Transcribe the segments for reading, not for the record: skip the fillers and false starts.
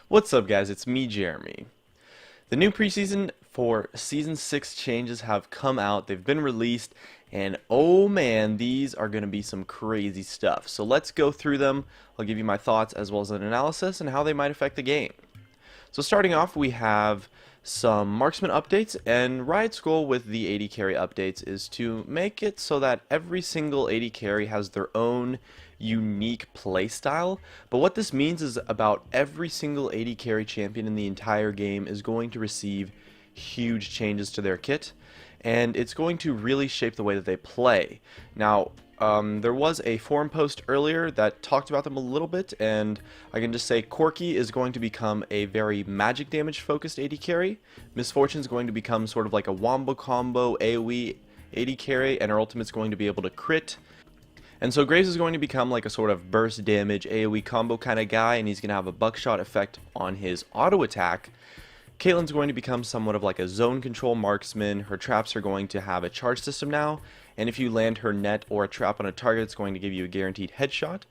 What's up, guys? It's me, Jeremy. The new preseason for Season 6 changes have come out. They've been released, and oh man, these are going to be some crazy stuff. So let's go through them. I'll give you my thoughts as well as an analysis and how they might affect the game. So starting off, we have some marksman updates, and Riot's goal with the AD carry updates is to make it so that every single AD carry has their own unique playstyle. But what this means is about every single AD carry champion in the entire game is going to receive huge changes to their kit, and it's going to really shape the way that they play. Now, there was a forum post earlier that talked about them a little bit, and I can just say Corki is going to become a very magic damage focused AD carry. Misfortune is going to become sort of like a wombo combo AoE AD carry, and her ultimate's going to be able to crit. And so Graves is going to become like a sort of burst damage AoE combo kind of guy, and he's going to have a buckshot effect on his auto attack. Caitlyn's going to become somewhat of like a zone control marksman. Her traps are going to have a charge system now, and if you land her net or a trap on a target, it's going to give you a guaranteed headshot.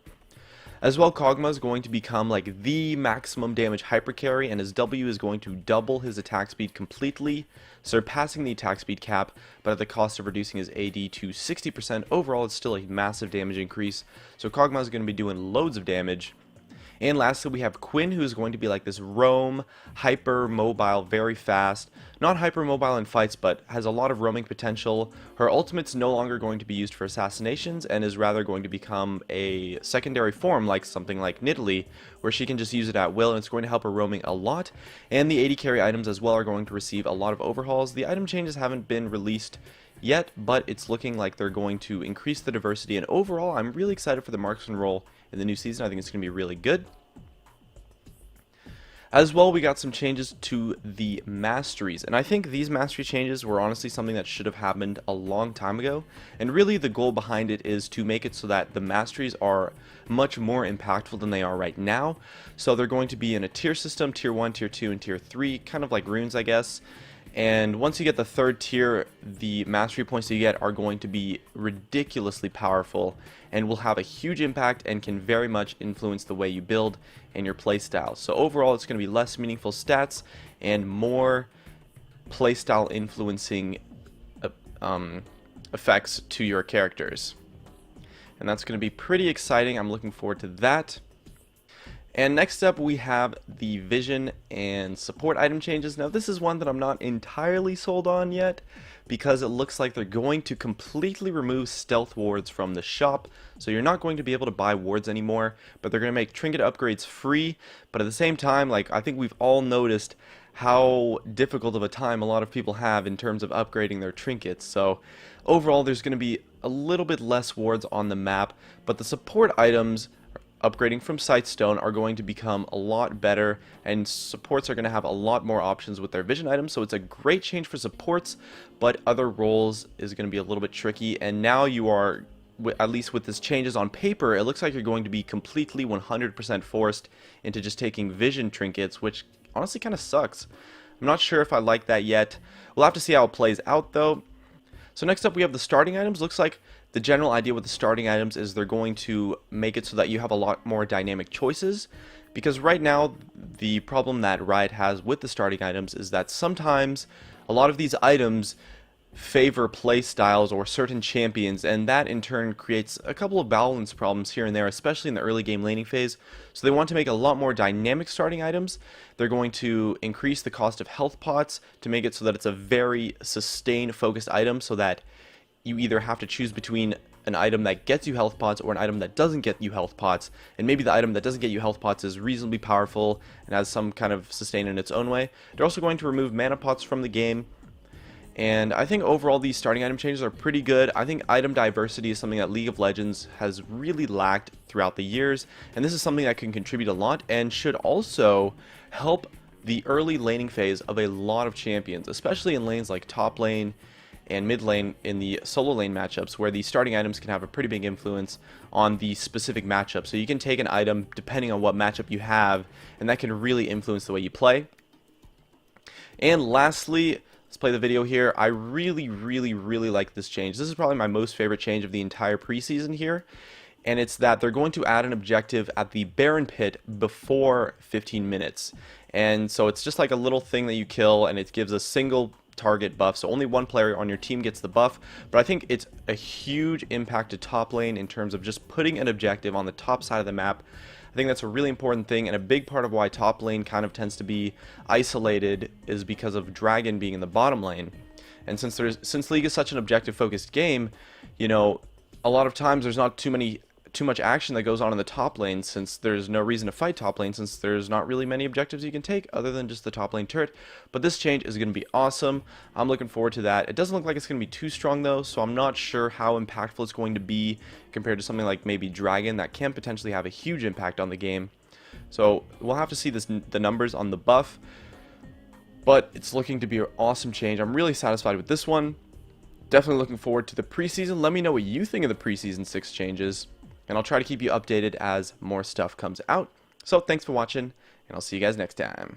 As well, Kog'Maw is going to become like the maximum damage hyper carry, and his W is going to double his attack speed completely, surpassing the attack speed cap, but at the cost of reducing his AD to 60%. Overall, it's still a massive damage increase, so Kog'Maw is going to be doing loads of damage. And lastly, we have Quinn, who is going to be like this roam, hyper mobile, very fast. Not hyper mobile in fights, but has a lot of roaming potential. Her ultimate's no longer going to be used for assassinations, and is rather going to become a secondary form, like something like Nidalee, where she can just use it at will, and it's going to help her roaming a lot. And the AD carry items as well are going to receive a lot of overhauls. The item changes haven't been released yet, but it's looking like they're going to increase the diversity, and overall I'm really excited for the marksman role in the new season. I think it's going to be really good. As well, we got some changes to the masteries, and I think these mastery changes were honestly something that should have happened a long time ago, and really the goal behind it is to make it so that the masteries are much more impactful than they are right now. So they're going to be in a tier system, tier 1, tier 2, and tier 3, kind of like runes, I guess. And once you get the third tier, the mastery points that you get are going to be ridiculously powerful and will have a huge impact and can very much influence the way you build and your playstyle. So overall, it's going to be less meaningful stats and more playstyle influencing effects to your characters. And that's going to be pretty exciting. I'm looking forward to that. And next up, we have the vision and support item changes. Now, this is one that I'm not entirely sold on yet, because it looks like they're going to completely remove stealth wards from the shop. So you're not going to be able to buy wards anymore, but they're going to make trinket upgrades free. But at the same time, like, I think we've all noticed how difficult of a time a lot of people have in terms of upgrading their trinkets. So overall, there's going to be a little bit less wards on the map, but the support items upgrading from Sightstone are going to become a lot better, and supports are going to have a lot more options with their vision items. So it's a great change for supports, but other roles is going to be a little bit tricky. And now you are, at least with this changes on paper, it looks like you're going to be completely 100% forced into just taking vision trinkets, which honestly kind of sucks. I'm not sure if I like that yet. We'll have to see how it plays out though. So next up, we have the starting items. Looks like the general idea with the starting items is they're going to make it so that you have a lot more dynamic choices, because right now the problem that Riot has with the starting items is that sometimes a lot of these items favor play styles or certain champions, and that in turn creates a couple of balance problems here and there, especially in the early game laning phase. So they want to make a lot more dynamic starting items. They're going to increase the cost of health pots to make it so that it's a very sustain focused item, so that you either have to choose between an item that gets you health pots or an item that doesn't get you health pots, and maybe the item that doesn't get you health pots is reasonably powerful and has some kind of sustain in its own way. They're also going to remove mana pots from the game. And I think overall these starting item changes are pretty good. I think item diversity is something that League of Legends has really lacked throughout the years, and this is something that can contribute a lot and should also help the early laning phase of a lot of champions, especially in lanes like top lane and mid lane in the solo lane matchups, where the starting items can have a pretty big influence on the specific matchup. So you can take an item depending on what matchup you have, and that can really influence the way you play. And lastly, let's play the video here. I really like this change. This is probably my most favorite change of the entire preseason here. and it's that they're going to add an objective at the Baron Pit before 15 minutes. And so it's just like a little thing that you kill, and it gives a single target buff, so only one player on your team gets the buff. But I think it's a huge impact to top lane in terms of just putting an objective on the top side of the map. I think that's a really important thing, and a big part of why top lane kind of tends to be isolated is because of Dragon being in the bottom lane. And since League is such an objective focused game, you know, a lot of times there's not too much action that goes on in the top lane, since there's no reason to fight top lane, since there's not really many objectives you can take other than just the top lane turret. But this change is going to be awesome. I'm looking forward to that. It doesn't look like it's going to be too strong though, so I'm not sure how impactful it's going to be compared to something like maybe Dragon that can potentially have a huge impact on the game. So we'll have to see the numbers on the buff, but it's looking to be an awesome change. I'm really satisfied with this one. Definitely looking forward to the preseason. Let me know what you think of the preseason 6 changes, and I'll try to keep you updated as more stuff comes out. So thanks for watching, and I'll see you guys next time.